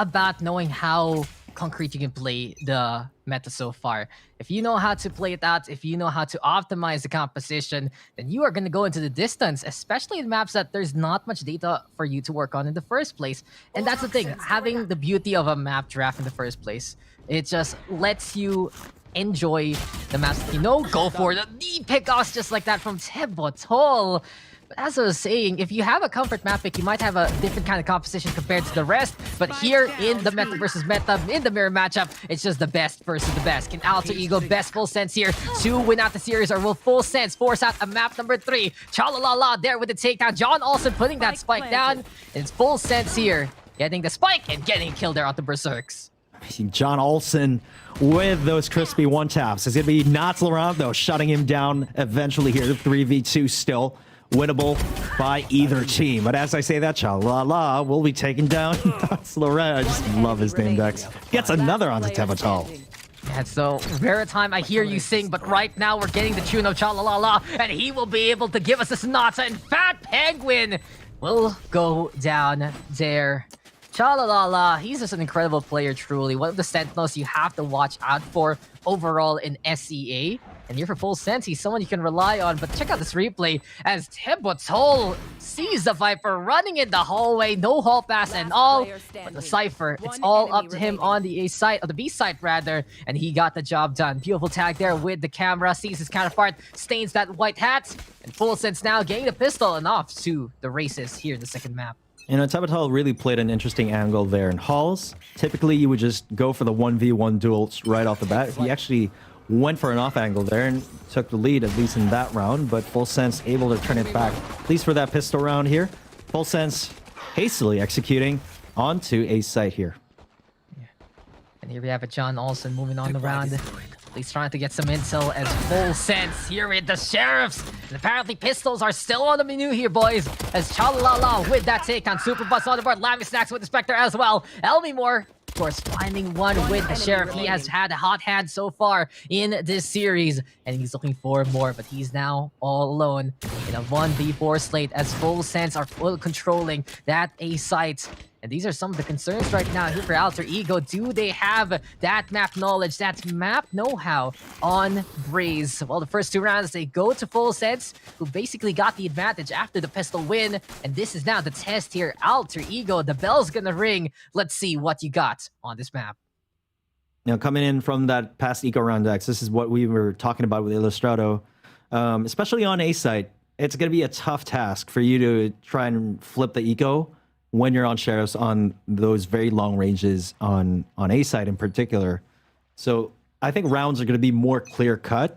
about knowing how concrete you can play the meta so far. If you know how to play it out, if you know how to optimize the composition, then you are going to go into the distance, especially in maps that there's not much data for you to work on in the first place. And that's the thing, having the beauty of a map draft in the first place. It just lets you enjoy the maps that you know, go for the pickoffs just like that from Tebotol. But as I was saying, if you have a comfort map pick, you might have a different kind of composition compared to the rest. But here in the meta versus meta, in the mirror matchup, it's just the best versus the best. Can Alter Ego best full sense here to win out the series, or will full sense force out a map number 3? Chalalala there with the takedown. John also putting that spike down. And it's full sense here, getting the spike and getting killed there out the Berserks. John Olsen with those crispy one taps. It's going to be Natslaround though, shutting him down eventually here. 3v2 still. Winnable by either team. But as I say that, Chalala will be taken down. Natslaround, I just love his name, Dex. Gets another onto Tebotol. Yeah, so rare time I hear you sing, but right now we're getting the tune of Chalalala, and he will be able to give us a Sonata, and Fat Penguin will go down there. Chalalala, he's just an incredible player, truly. One of the Sentinels you have to watch out for overall in SEA. And here for full sense, he's someone you can rely on. But check out this replay as Tebotol sees the Viper running in the hallway. No hall pass and all. But the Cypher, it's all up to him on the A side, or the B side rather. And he got the job done. Beautiful tag there with the camera. Sees his counterpart, stains that white hat. And full sense now getting the pistol and off to the races here in the second map. You know, Tebotol really played an interesting angle there in halls. Typically, you would just go for the 1v1 duels right off the bat. He actually went for an off angle there and took the lead, at least in that round. But Full Sense able to turn it back, at least for that pistol round here. Full Sense hastily executing onto a site here. Yeah. And here we have a John Olsen moving on the round. He's trying to get some intel as Full Sense here with the Sheriffs. And apparently pistols are still on the menu here, boys. As Chalalala with that take on Super Bus on the board. Lammy Snacks with the Spectre as well. Elmy Moore, of course, finding one with the Sheriff. He has had a hot hand so far in this series. And he's looking for more, but he's now all alone in a 1v4 slate as Full Sense are full controlling that A site. And these are some of the concerns right now here for Alter Ego. Do they have that map knowledge, that map know-how on Breeze? Well, the first two rounds, they go to Full Sense, who basically got the advantage after the pistol win. And this is now the test here. Alter Ego, the bell's gonna ring. Let's see what you got on this map. You know, coming in from that past eco round, Dex, this is what we were talking about with Illustrato. Especially on A site, it's going to be a tough task for you to try and flip the eco when you're on Sheriffs on those very long ranges on A side in particular. So I think rounds are going to be more clear cut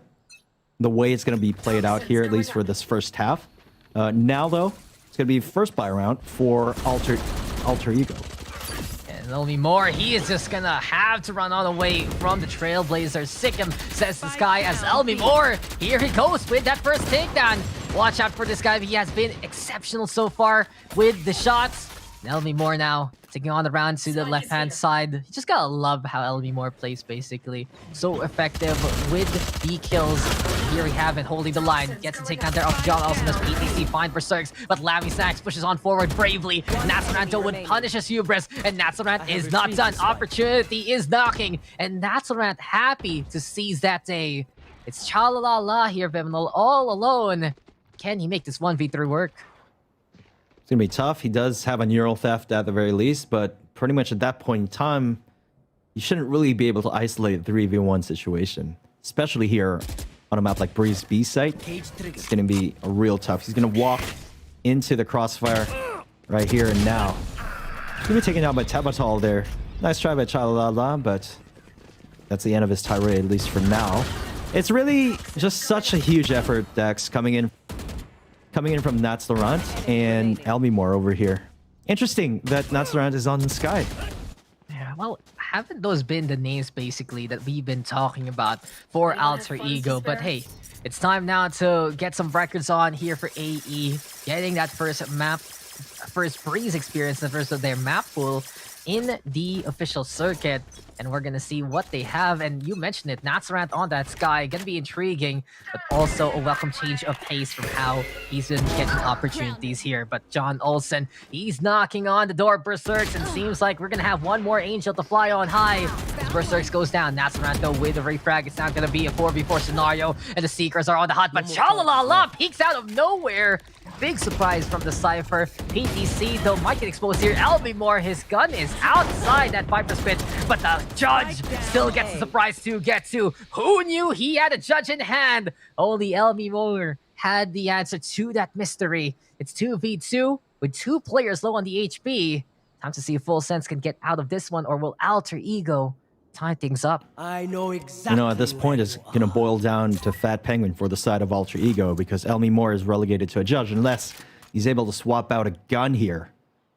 the way it's going to be played out here, at least for this first half. Now though, it's going to be first buy round for Alter Ego. And there'll be more. He is just gonna have to run all the way from the Trailblazer. Sikkim says this guy as Elmy Moore. Here he goes with that first takedown. Watch out for this guy. He has been exceptional so far with the shots. Elmy Moore now taking on the round to the left-hand side. You just gotta love how Elmy Moore plays, basically. So effective with the kills. Here we have it, holding the line. Gets to take down there off John Olsen as PTC find Berserks, but Lammy Snacks pushes on forward bravely. Natslaround would punish his hubris, and Natslaround is not done. Opportunity is knocking, and Natslaround happy to seize that day. It's Chalalala here, Viminal, all alone. Can he make this 1v3 work? It's going to be tough. He does have a neural theft at the very least, but pretty much at that point in time, you shouldn't really be able to isolate a 3v1 situation, especially here on a map like Breeze B site. It's going to be real tough. He's going to walk into the crossfire right here and now. He's going to be taken out by Tebotol there. Nice try by Chalalala, but that's the end of his tirade, at least for now. It's really just such a huge effort, Dex, coming in from Natslaround and Elmy Moore over here. Interesting that Natslaround is on the sky. Yeah, well, haven't those been the names basically that we've been talking about for Alter Ego? But hey, it's time now to get some records on here for AE. Getting that first Breeze experience, the first of their map pool. in the official circuit. And we're gonna see what they have. And you mentioned it, Nazarant on that Sky, gonna be intriguing, but also a welcome change of pace from how he's been getting opportunities here. But John Olsen, he's knocking on the door of Berserks, and seems like we're gonna have one more Angel to fly on high. As Berserks goes down, Nazarant though with a refrag, it's not gonna be a 4v4 scenario, and the Seekers are on the hut, but Chalalala peeks out of nowhere. Big surprise from the Cypher. PTC though might get exposed here. Elby his gun is outside that Viper's pit, but the Judge still gets the surprise to get to. Who knew he had a Judge in hand? Only Elby had the answer to that mystery. It's 2v2 with 2 players low on the HP. Time to see if Full Sense can get out of this one, or will Alter Ego tie things up? I know exactly. You know, at this point, it's going to boil down to Fat Penguin for the side of Alter Ego, because Elmy Moore is relegated to a Judge unless he's able to swap out a gun here.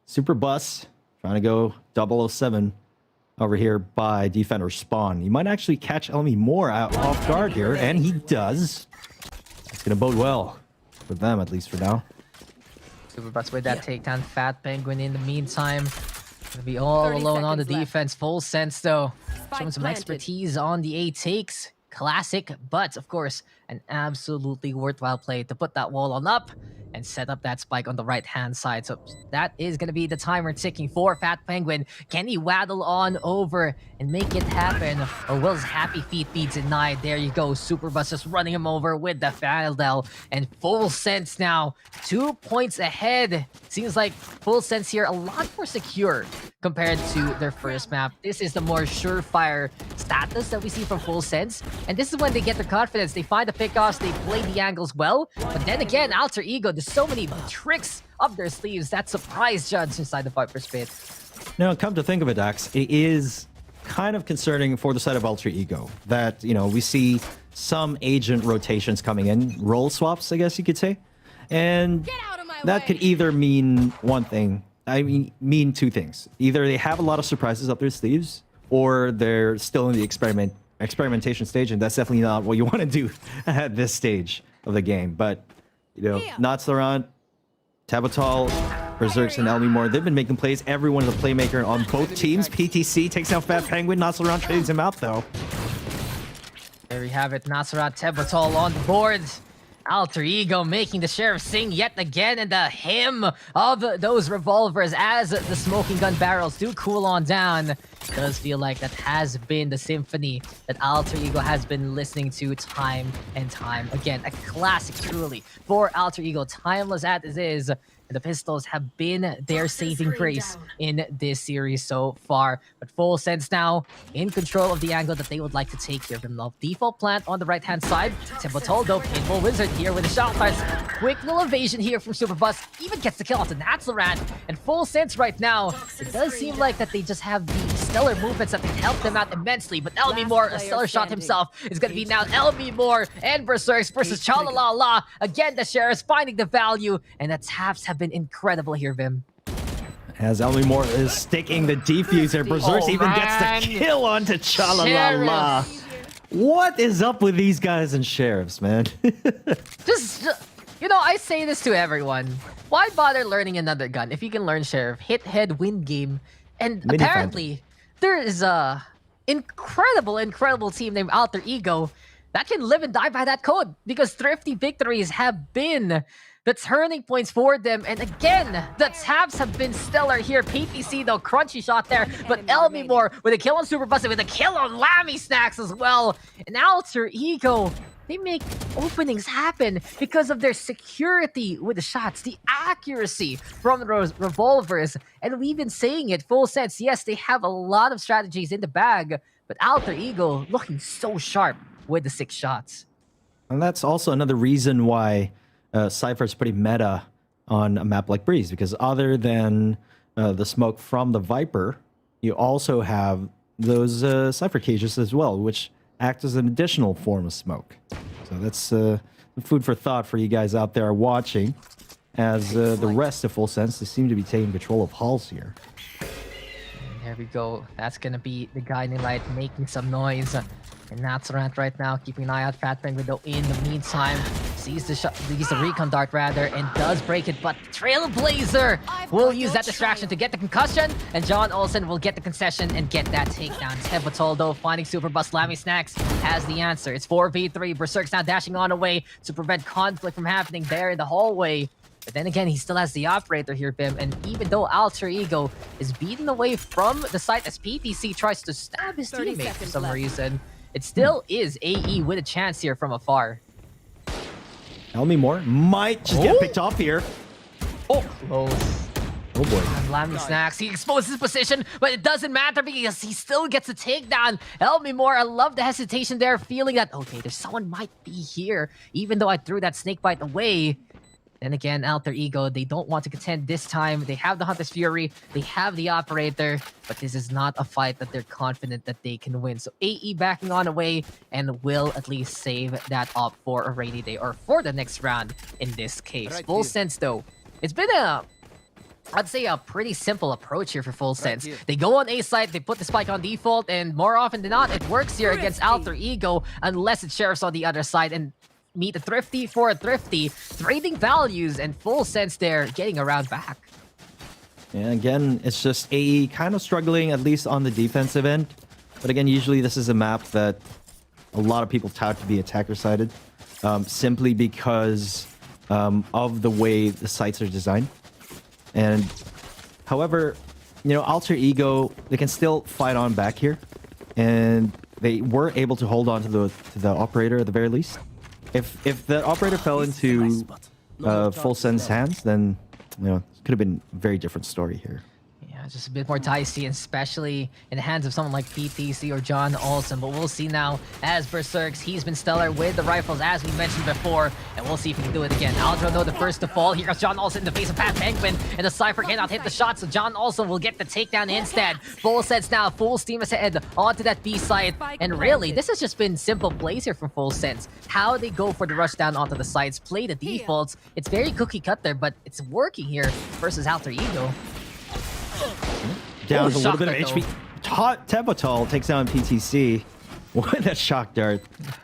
Super Bus trying to go 007 over here by Defender Spawn. He might actually catch Elmy Moore out off guard here, and he does. It's going to bode well for them, at least for now. Superbus with that takedown. Fat Penguin in the meantime gonna be all alone on the defense. Full Sense though, showing some expertise on the A takes. Classic, but of course, an absolutely worthwhile play to put that wall on up and set up that spike on the right-hand side. So that is going to be the timer ticking for Fat Penguin. Can he waddle on over and make it happen? Or will his happy feet be denied? There you go. Superbus just running him over with the Faldel. And Full Sense now 2 points ahead. Seems like Full Sense here a lot more secure compared to their first map. This is the more surefire status that we see from Full Sense. And this is when they get the confidence. They find the pickoffs, they play the angles well. But then again, Alter Ego, there's so many tricks up their sleeves that surprise Judge inside the Viper's pit. Now, come to think of it, Dax, it is kind of concerning for the side of Alter Ego that, you know, we see some agent rotations coming in, role swaps, I guess you could say. And that could either mean one thing, mean two things. Either they have a lot of surprises up their sleeves, or they're still in the experimentation stage, and that's definitely not what you want to do at this stage of the game. But, you know, Nazarant, Tabatal, Berserks, and Elmy Moore, they've been making plays. Everyone is a playmaker on both teams. PTC takes out Fat Penguin. Nazarant trades him out, though. There we have it. Nazarant, Tabatal on the board. Alter Ego making the Sheriff sing yet again, and the hymn of those revolvers as the smoking gun barrels do cool on down. Does feel like that has been the symphony that Alter Ego has been listening to time and time again. A classic, truly, for Alter Ego, timeless as it is. And the pistols have been their saving grace in this series so far. But Full Sense now in control of the angle that they would like to take here. From default plant on the right-hand side. Tempotoldo, Pinball Wizard here with the shot fires. Quick little evasion here from Superbus. Even gets the kill off the Nazarant. And Full Sense right now, it does seem like that they just have the stellar movements that can help them out immensely. But Elmy Moore, a stellar shot himself, is going to be now Elmy Moore and Berserks versus Chalalala. Again, the Sheriff's finding the value, and the taps have been incredible here, Vim. As Elmy Moore is sticking the defuser, Berserks even gets the kill onto Chalalala. What is up with these guys and Sheriffs, man? just, you know, I say this to everyone. Why bother learning another gun if you can learn Sheriff? Hit, head, win game. And apparently, there is a incredible team named Alter Ego that can live and die by that code, because thrifty victories have been the turning points for them. And again, the taps have been stellar here. PPC though, crunchy shot there, but Elmy Moore with a kill on Superbus and with a kill on Lammy Snacks as well. And Alter Ego, they make openings happen because of their security with the shots, the accuracy from those revolvers. And we've been saying it, Full Sense, yes, they have a lot of strategies in the bag, but Alter Ego looking so sharp with the 6 shots. And that's also another reason why Cypher's pretty meta on a map like Breeze, because other than the smoke from the Viper, you also have those Cypher cages as well, which act as an additional form of smoke. So that's food for thought for you guys out there watching, as the rest of Full Sense, they seem to be taking control of halls here. There we go. That's gonna be the Guiding Light making some noise. And Nazarant right now keeping an eye out. Fat Penguin though in the meantime sees the recon dart rather, and does break it, but Trailblazer will use that distraction to get the concussion, and John Olsen will get the concession and get that takedown. Tebotol, though, finding Super Bus Lammy Snacks has the answer. It's 4v3. Berserk's now dashing on away to prevent conflict from happening there in the hallway. But then again, he still has the operator here, Bim, and even though Alter Ego is beaten away from the site as PTC tries to stab his teammate for some reason, it still is AE with a chance here from afar. Elmi Moore might just get picked off here. Oh, close. Oh boy. And Lammy Snacks, he exposes his position, but it doesn't matter because he still gets a takedown. Elmi Moore, I love the hesitation there, feeling that, okay, there's someone might be here, even though I threw that snake bite away. Then again, Alter Ego, they don't want to contend this time. They have the Hunter's Fury, they have the Operator, but this is not a fight that they're confident that they can win. So AE backing on away and will at least save that up for a rainy day, or for the next round in this case. Full Sense, though, it's been I'd say a pretty simple approach here for Full Sense. They go on A site, they put the spike on default, and more often than not, it works here against Alter Ego, unless it shares on the other side, and meet a Thrifty for a Thrifty, trading values, and Full Sense there, getting around back. And again, it's just AE kind of struggling, at least on the defensive end. But again, usually this is a map that a lot of people tout to be attacker-sided, simply because of the way the sites are designed. And however, you know, Alter Ego, they can still fight on back here, and they were able to hold on to the operator at the very least. If the operator fell into Full Sense hands, then you know, it could have been a very different story here. Yeah, just a bit more dicey, and especially in the hands of someone like PTC or John Olsen. But we'll see now as Berserks, he's been stellar with the rifles, as we mentioned before, and we'll see if he can do it again. Aldro, though, the first to fall. Here comes John Olsen in the face of Pat Penguin, and the Cypher cannot hit the shot, so John Olsen will get the takedown instead. Full Sense now, full steam ahead onto that B site, and really, this has just been simple plays here from Full Sense. How they go for the rush down onto the sites, play the defaults. It's very cookie cutter, but it's working here versus Alter Ego. Down a little bit of HP. Tebotol takes down PTC. What a shock dart.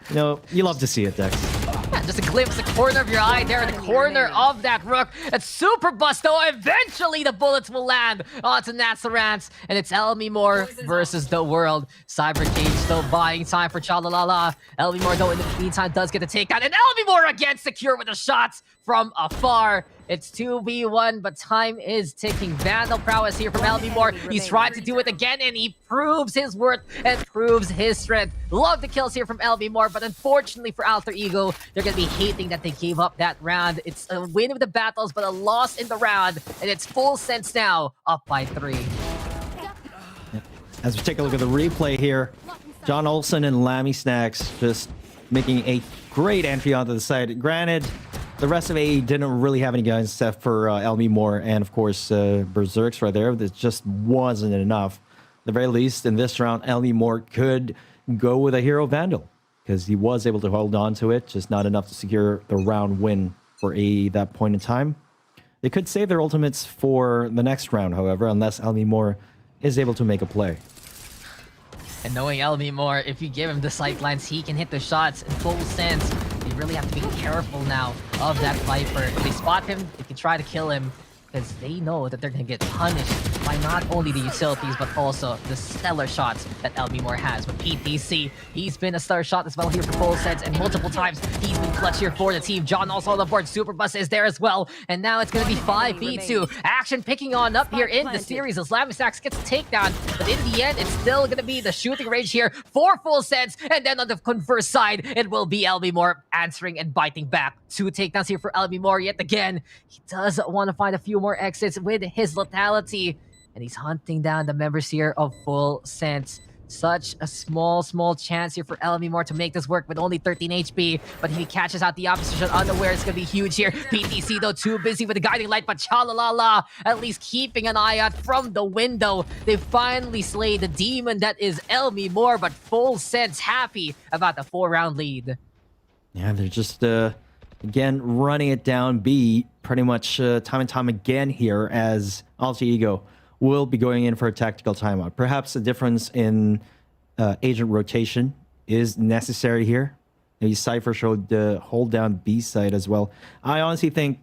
You know, you love to see it, Dex. Yeah, just a glimpse, the corner of your eye there in the corner of that Rook. It's Super Bust, though. Eventually, the bullets will land onto Nazarance, and it's Elmi Moore versus the world. Cyber Cage still buying time for Chalalala. Elmi Moore, though, in the meantime, does get the takedown, and Elmi Moore again secure with the shots from afar. It's 2v1, but time is ticking. Vandal prowess here from Elmi Moore. He's trying to do it again, and he proves his worth and proves his strength. Love the kills here from Elmi Moore, but unfortunately for Alter Ego, they're going to be hating that they gave up that round. It's a win with the battles, but a loss in the round, and it's Full Sense now, up by 3. As we take a look at the replay here, John Olsen and Lammy Snacks just making a great entry onto the site. Granted, the rest of AE didn't really have any guys except for Elmi Moore and, of course, Berserks right there. This just wasn't enough. At the very least, in this round, Elmi Moore could go with a Hero Vandal because he was able to hold on to it, just not enough to secure the round win for AE at that point in time. They could save their ultimates for the next round, however, unless Elmi Moore is able to make a play. And knowing Elmi Moore, if you give him the sightlines, he can hit the shots in Full Sense. You really have to be careful now of that Viper. If they spot him, they can try to kill him, because they know that they're going to get punished by not only the utilities, but also the stellar shots that Elmi Moore has. But PTC, he's been a stellar shot as well here for Full Sense, and multiple times he's been clutch here for the team. John also on the board. Super Bus is there as well. And now it's going to be 5v2. Action picking on up here in the series as Lammy Snacks gets a takedown. But in the end, it's still going to be the shooting range here for Full Sense. And then on the converse side, it will be Elmi Moore answering and biting back. 2 takedowns here for Elmi Moore yet again. He does want to find a few more exits with his lethality, and he's hunting down the members here of Full Sense. Such a small chance here for Elmi Moore to make this work with only 13 HP, but if he catches out the opposition unaware, it's gonna be huge here. PTC, though, too busy with the guiding light, but Chalalala at least keeping an eye out from the window. They finally slay the demon that is Elmi Moore, but Full Sense happy about the 4-round lead. Yeah, they're just again running it down B pretty much time and time again here, as Alter Ego will be going in for a tactical timeout. Perhaps a difference in agent rotation is necessary here. Maybe Cypher showed hold down B side as well. I honestly think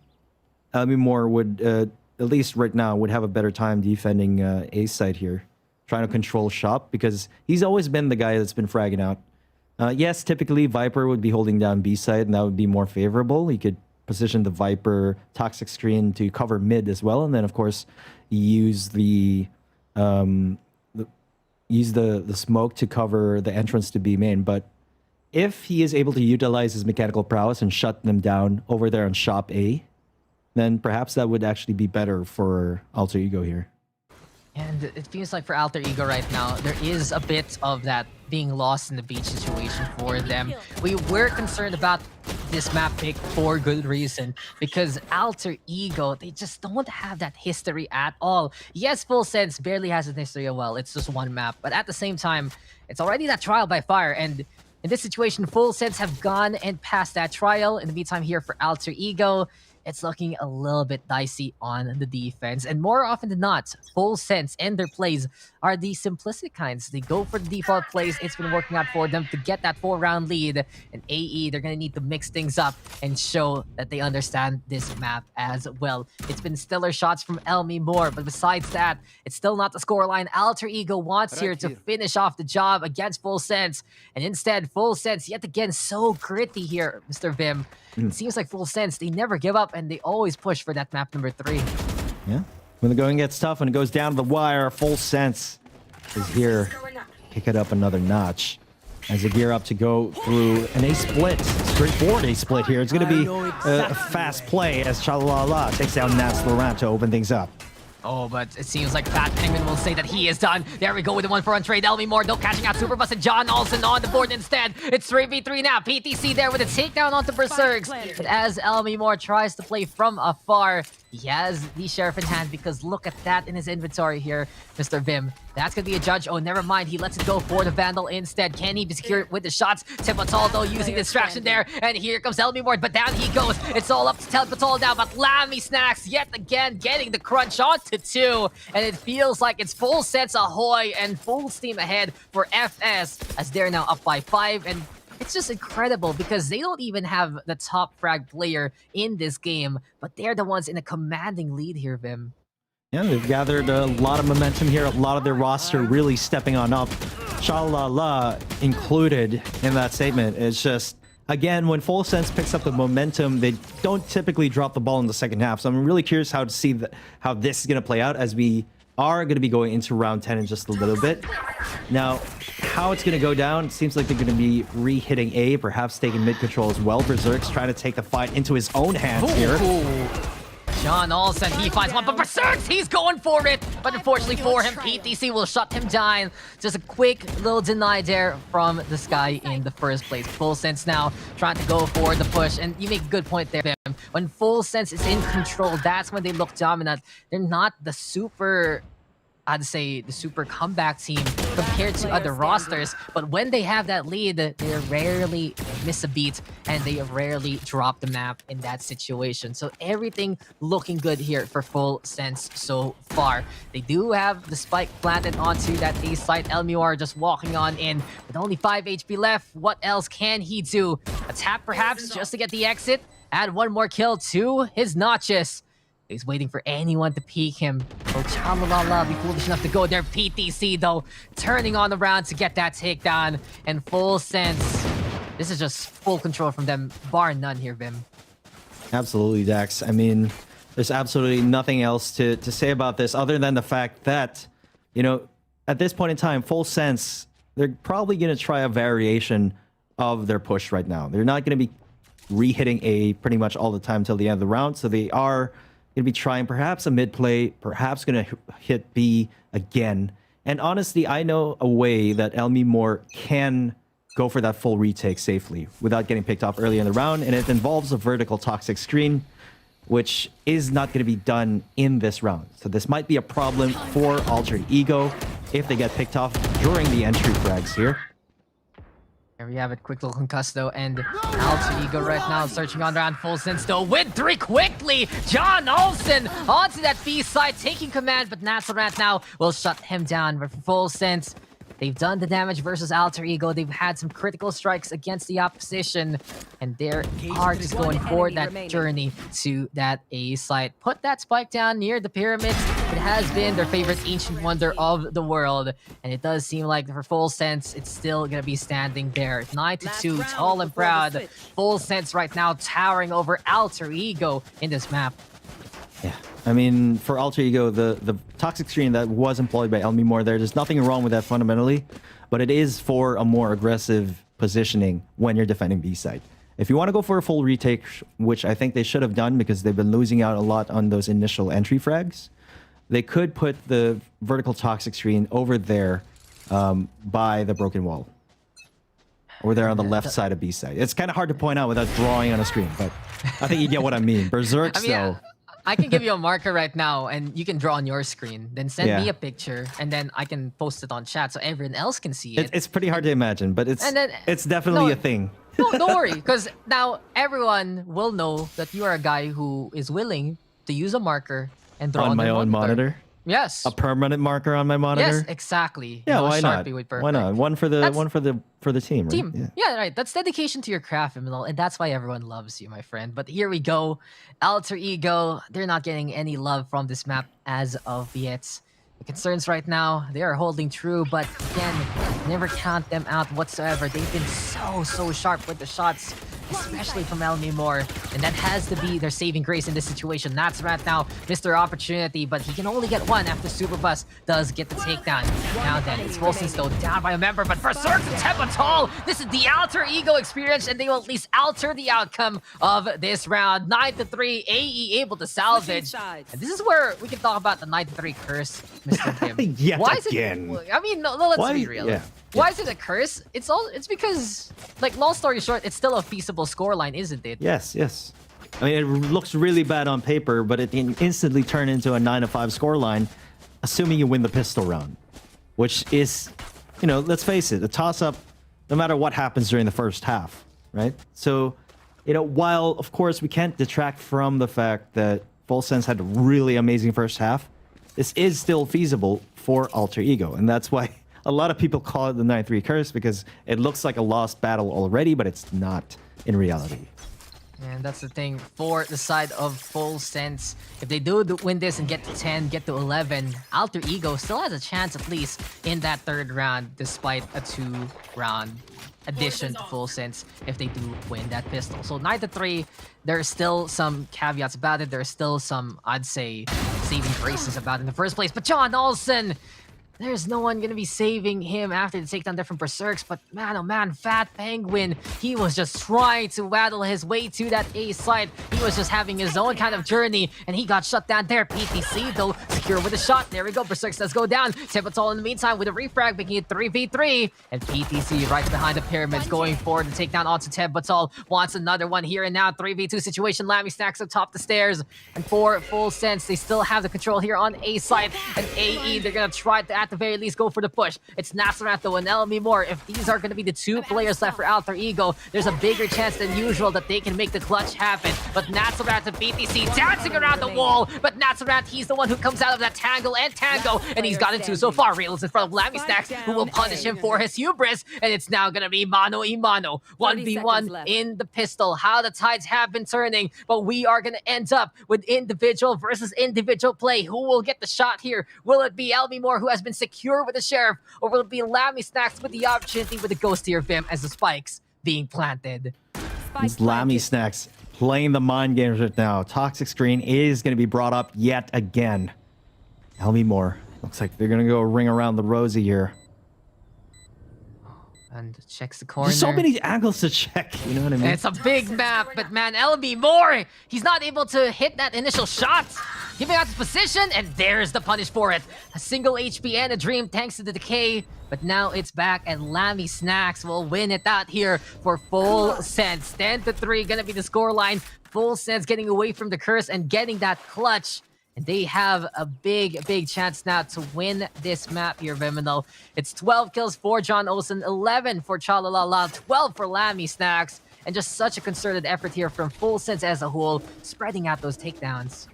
Elmi Moore would, at least right now, would have a better time defending A side here. Trying to control shop, because he's always been the guy that's been fragging out. Yes, typically Viper would be holding down B side, and that would be more favorable. He could position the Viper toxic screen to cover mid as well, and then of course use the smoke to cover the entrance to B main. But if he is able to utilize his mechanical prowess and shut them down over there on shop A, then perhaps that would actually be better for Alter Ego here. And it feels like for Alter Ego right now, there is a bit of that being lost in the beach situation for them. We were concerned about this map pick for good reason, because Alter Ego, they just don't have that history at all. Yes, Full Sense barely has a history as well. It's just one map. But at the same time, it's already that trial by fire. And in this situation, Full Sense have gone and passed that trial. In the meantime here for Alter Ego, it's looking a little bit dicey on the defense. And more often than not, Full Sense and their plays are the simplistic kinds. They go for the default plays. It's been working out for them to get that 4-round lead. And AE, they're going to need to mix things up and show that they understand this map as well. It's been stellar shots from Elmi Moore, but besides that, it's still not the scoreline Alter Ego wants here to finish off the job against Full Sense. And instead, Full Sense, yet again, so gritty here, Mr. Vim. It seems like Full Sense, they never give up, and they always push for that map number 3. Yeah. When the going gets tough and it goes down to the wire, Full Sense is here. Pick it up another notch as they gear up to go through an A split. Straightforward A split here. It's going to be a fast play as Chalalala takes down Nats Laurent to open things up. Oh, but it seems like Fat Penguin will say that he is done. There we go with the 1-for-1 trade. Elmi Moore, no catching out Super Bus and John Olsen on the board instead. It's 3v3 now. PTC there with a takedown onto Berserks. But as Elmi Moore tries to play from afar, he has the Sheriff in hand, because look at that in his inventory here, Mr. Vim. That's going to be a judge. Oh, never mind. He lets it go for the Vandal instead. Can he be secured with the shots? Tepatal, though, using distraction there. And here comes Elmi Moore, but down he goes. It's all up to Tepatal now, but Lammy Snacks yet again getting the crunch onto 2. And it feels like it's Full Sense ahoy and full steam ahead for FS as they're now up by 5. And it's just incredible, because they don't even have the top frag player in this game, but they're the ones in a commanding lead here, Vim. Yeah, they've gathered a lot of momentum here. A lot of their roster really stepping on up. Shalala included in that statement. It's just, again, when Full Sense picks up the momentum, they don't typically drop the ball in the second half. So I'm really curious how to see how this is going to play out, as we are going to be going into round 10 in just a little bit. Now, how it's going to go down, it seems like they're going to be re-hitting A, perhaps taking mid control as well. Berserk's trying to take the fight into his own hands here. John Olsen, he finds one, but Berserks, he's going for it. But unfortunately for him, PTC will shut him down. Just a quick little deny there from this guy in the first place. Full Sense now trying to go for the push. And you make a good point there, Vim. When Full Sense is in control, that's when they look dominant. They're not the super, I'd say, the super comeback team compared to other rosters. But when they have that lead, they rarely miss a beat, and they rarely drop the map in that situation. So everything looking good here for Full Sense so far. They do have the spike planted onto that A site. Elmior just walking on in with only 5 HP left. What else can he do? A tap perhaps just to get the exit. Add one more kill to his notches. He's waiting for anyone to peek him. Oh, Chalalala, be foolish enough to go there. PTC, though, turning on the round to get that takedown. And Full Sense, this is just full control from them, bar none here, Vim. Absolutely, Dax. I mean, there's absolutely nothing else to say about this other than the fact that, you know, at this point in time, Full Sense, they're probably going to try a variation of their push right now. They're not going to be re-hitting A pretty much all the time till the end of the round, so they are going to be trying perhaps a mid play, perhaps going to hit B again. And honestly, I know a way that Elmi Moore can go for that full retake safely without getting picked off early in the round, and it involves a vertical toxic screen, which is not going to be done in this round. So this might be a problem for Alter Ego if they get picked off during the entry frags here. Here we have it, quick little concuss though, and Alter Ego right now searching on around Full Sense though, with 3 quickly! John Olsen onto that B side, taking command, but Nazareth now will shut him down. But for Full Sense, They've done the damage versus Alter Ego. They've had some critical strikes against the opposition, and they are just going for that journey to that A site. Put that spike down near the pyramids. It has been their favorite ancient wonder of the world, and it does seem like for Full Sense, it's still gonna be standing there. 9-2, tall and proud. Full Sense right now towering over Alter Ego in this map. Yeah, I mean, for Alter Ego, the toxic screen that was employed by Elmi Moore there's nothing wrong with that fundamentally, but it is for a more aggressive positioning when you're defending B side. If you want to go for a full retake, which I think they should have done because they've been losing out a lot on those initial entry frags, they could put the vertical toxic screen over there by the broken wall. Over there on the left side of B side. It's kind of hard to point out without drawing on a screen, but I think you get what I mean. Berserks, though. I can give you a marker right now, and you can draw on your screen. Then send me a picture, and then I can post it on chat so everyone else can see it. It's pretty hard to imagine, but it's definitely a thing. No, don't worry, because now everyone will know that you are a guy who is willing to use a marker and draw on my own monitor. Yes. A permanent marker on my monitor. Yes, exactly. Yeah, no why not? Why not? One for the team. Right? Team. Yeah, right. That's dedication to your craft, and that's why everyone loves you, my friend. But here we go. Alter Ego, they're not getting any love from this map as of yet. The concerns right now, they are holding true, but again, never count them out whatsoever. They've been so sharp with the shots, especially from Elmi Moore, and that has to be their saving grace in this situation. That's right now, Mr. Opportunity, but he can only get one after Super Bus does get the takedown. Now then, it's Wilson still down by a member, but Berserk and Tepatal, this is the Alter Ego experience, and they will at least alter the outcome of this round. 9-3, AE able to salvage. And this is where we can talk about the 9-3 curse, Mr. Kim. Yet Why again. Is it, I mean, no, let's be real. Yeah. Why is it a curse? It's because, like, long story short, it's still a feasible scoreline, isn't it? Yes. I mean, it looks really bad on paper, but it can instantly turn into a 9-5 scoreline, assuming you win the pistol round, which is, let's face it, a toss-up, no matter what happens during the first half, right? So, while of course we can't detract from the fact that Full Sense had a really amazing first half, this is still feasible for Alter Ego, and that's why a lot of people call it the 9-3 curse, because it looks like a lost battle already, but it's not in reality. And that's the thing for the side of Full Sense. If they do win this and get to 10, get to 11, Alter Ego still has a chance at least in that third round, despite a 2-round addition to Full Sense if they do win that pistol. So 9-3, there's still some caveats about it. There's still some, I'd say, saving graces about it in the first place. But John Olsen, there's no one gonna be saving him after the takedown there from Berserks, but man, oh man, Fat Penguin, he was just trying to waddle his way to that A site. He was just having his own kind of journey, and he got shut down there. PTC, though, secure with a shot. There we go, Berserks does go down. Tepatal in the meantime with a refrag, making it 3v3, and PTC right behind the pyramids, going forward to take down onto Tepatal. Wants another one here and now, 3v2 situation. Lammy stacks up top the stairs, and for Full Sense, they still have the control here on A site, and AE, they're gonna try to, at the very least, go for the push. It's Nasarath though and Elmi Moore. If these are going to be the two players left for Alter Ego, there's a bigger chance than usual that they can make the clutch happen. But Nasarath and BTC dancing around the wall. But Nasarath, he's the one who comes out of that tangle, and he's gotten two so far. Reels in front of Lammy Stacks, who will punish him for his hubris. And it's now going to be mano-y-mano. 1v1 in the pistol. How the tides have been turning. But we are going to end up with individual versus individual play. Who will get the shot here? Will it be Elmi Moore, who has been secure with the Sheriff, or will it be Lammy Snacks with the opportunity with the Ghost Tier Vim as the spikes being planted? It's Lammy Snacks playing the mind games right now. Toxic Screen is going to be brought up yet again. Elmi Moore. Looks like they're going to go ring around the rosy here. And checks the corner. There's so many angles to check, you know what I mean? It's a big map, but man, Elmi Moore, he's not able to hit that initial shot. Giving out his position, and there's the punish for it. A single HP and a dream thanks to the decay, but now it's back, and Lammy Snacks will win it out here for Full Sense. 10-3 gonna be the scoreline. Full Sense getting away from the curse and getting that clutch. And they have a big chance now to win this map here, Viminal. It's 12 kills for John Olsen, 11 for Chalalala, 12 for Lammy Snacks, and just such a concerted effort here from Full Sense as a whole, spreading out those takedowns.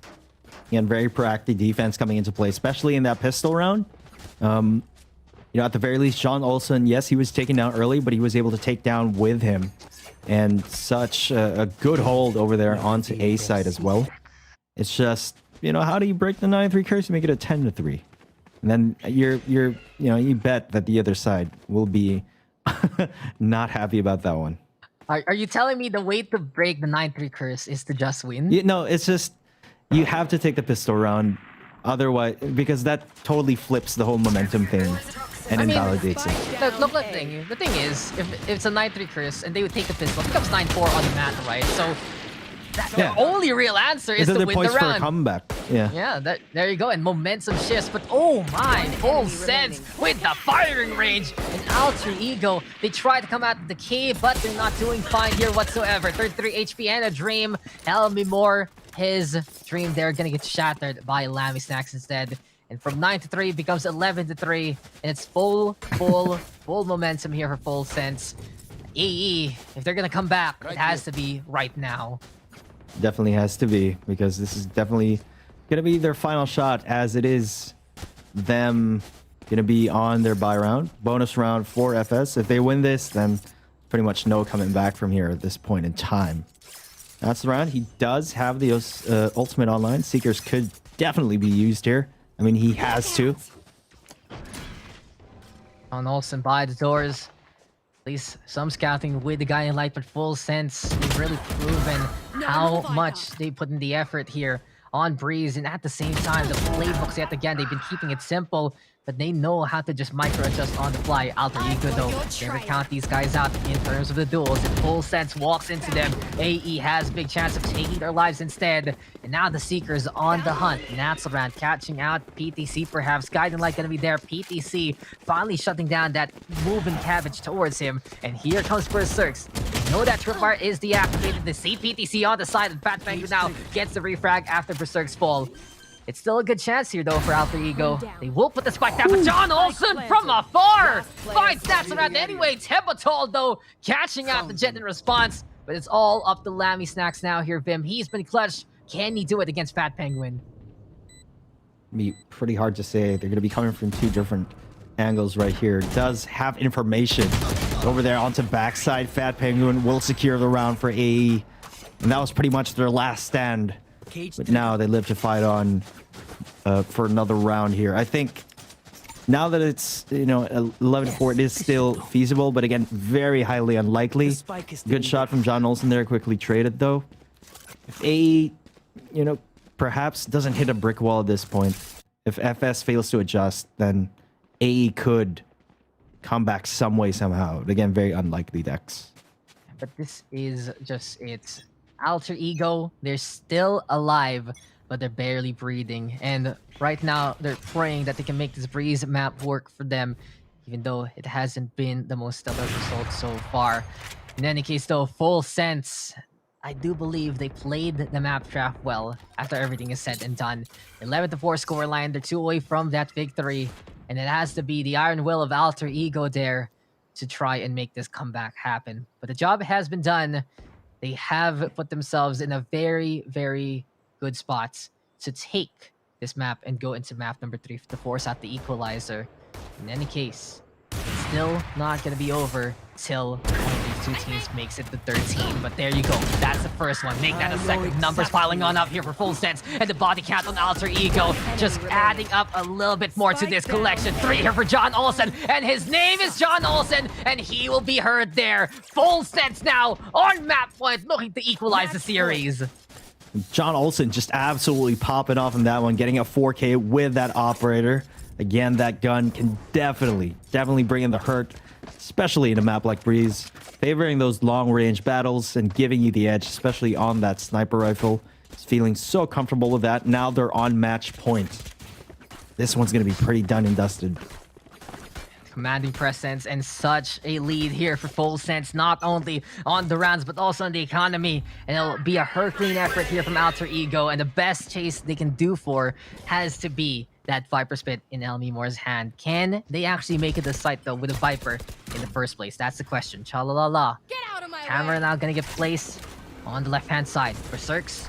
And very proactive defense coming into play, especially in that pistol round. You know, at the very least, John Olsen, yes, he was taken down early, but he was able to take down with him. And such a good hold over there onto A side as well. It's just, you know, how do you break the 9-3 curse and make it a 10-3? And then you bet that the other side will be not happy about that one. Are you telling me the way to break the 9-3 curse is to just win? No, it's just you have to take the pistol round, otherwise, because that totally flips the whole momentum thing and invalidates it. The thing is, if it's a 9-3 curse and they would take the pistol, it becomes 9-4 on the mat, right? So the only real answer is to win the points for a round. comeback. Yeah. There you go. And momentum shifts. But oh my, full sense with the firing range. And Alter Ego, they try to come out of the cave, but they're not doing fine here whatsoever. 33 HP and a dream. Helmy Moore, his dream there gonna get shattered by Lammy Snacks instead. And from 9-3 becomes 11-3. And it's full momentum here for Full Sense. AE, if they're gonna come back, it has to be right now. Definitely has to be, because this is definitely gonna be their final shot, as it is them gonna be on their bye round, bonus round for FS. If they win this, then pretty much no coming back from here at this point in time. That's the round. He does have the ultimate online. Seekers could definitely be used here. I mean, he has to. On Olsen by the doors. At least some scouting with the guy in light, but Full Sense, they've really proven how much they put in the effort here on Breeze. And at the same time, the playbooks, yet again, they've been keeping it simple, but they know how to just micro-adjust on the fly. Alter Ego, though, never count these guys out in terms of the duels. And Full Sense walks into them. AE has a big chance of taking their lives instead. And now the Seekers on the hunt. Natzelrand catching out PTC, perhaps. Guiding Light gonna be there. PTC finally shutting down that moving cabbage towards him. And here comes Berserks. They know that Tripwire is deactivated. They see PTC on the side, and Fat Banger now gets the refrag after Berserk's fall. It's still a good chance here, though, for Alter Ego. They will put the spike down, but John Olsen from afar finds Natzelrand anyway. Tempotol, though, catching out the Jet in response. But it's all up to Lammy Snacks now here, Vim. He's been clutched. Can he do it against Fat Penguin? Be pretty hard to say. They're going to be coming from two different angles right here. Does have information over there onto backside. Fat Penguin will secure the round for AE. And that was pretty much their last stand. But now they live to fight on for another round here. I think now that it's, 11-4, it is still feasible, but again, very highly unlikely. Good shot from John Olsen there, quickly traded though. If AE, perhaps doesn't hit a brick wall at this point, if FS fails to adjust, then AE could come back some way, somehow. But again, very unlikely, Dex. But this is just it. Alter Ego, they're still alive, but they're barely breathing. And right now, they're praying that they can make this Breeze map work for them, even though it hasn't been the most stellar result so far. In any case, though, Full Sense, I do believe they played the map draft well after everything is said and done. 11-4 scoreline, they're 2 away from that victory. And it has to be the iron will of Alter Ego there to try and make this comeback happen. But the job has been done. They have put themselves in a very, very good spot to take this map and go into map number 3 to force out the equalizer. In any case, it's still not going to be over till one of these two teams makes it to 13. But there you go. That's the first one. Make that a second. Numbers piling on up here for Full Sense. And the body count on Alter Ego just adding up a little bit more to this collection. 3 here for John Olsen. And his name is John Olsen. And he will be heard there. Full Sense now on map point, looking to equalize the series. John Olsen just absolutely popping off in that one, getting a 4K with that operator. Again, that gun can definitely bring in the hurt, especially in a map like Breeze. Favoring those long-range battles and giving you the edge, especially on that sniper rifle. Just feeling so comfortable with that. Now they're on match point. This one's going to be pretty done and dusted. Commanding presence and such a lead here for Full Sense, not only on the rounds but also on the economy. And it'll be a Herculean effort here from Alter Ego, and the best chase they can do for has to be that Viper Spit in Helmy Moore's hand. Can they actually make it to sight though with a Viper in the first place? That's the question. Cha-la-la-la. Camera now gonna get placed on the left-hand side. Berserks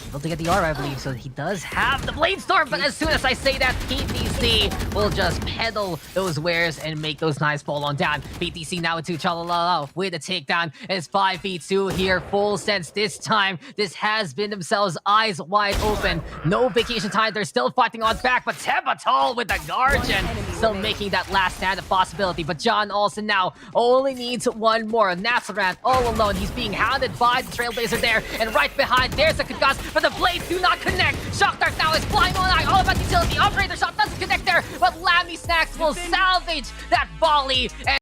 able to get the aura, I believe, so he does have the Blade Storm, but as soon as I say that, PTC will just peddle those wares and make those knives fall on down. PTC now into Chalalala with a takedown. It's 5v2 here, full sense this time. This has been themselves eyes wide open. No vacation time, they're still fighting on back, but Tebatol with the Guardian still making that last stand a possibility. But John Olsen now only needs one more. Nazareth all alone. He's being hounded by the Trailblazer there, and right behind there's a Kugas, but the blades do not connect. Shock Dart now is flying on eye, all about utility. Operator shot doesn't connect there, but Lammy Snacks will salvage that volley. And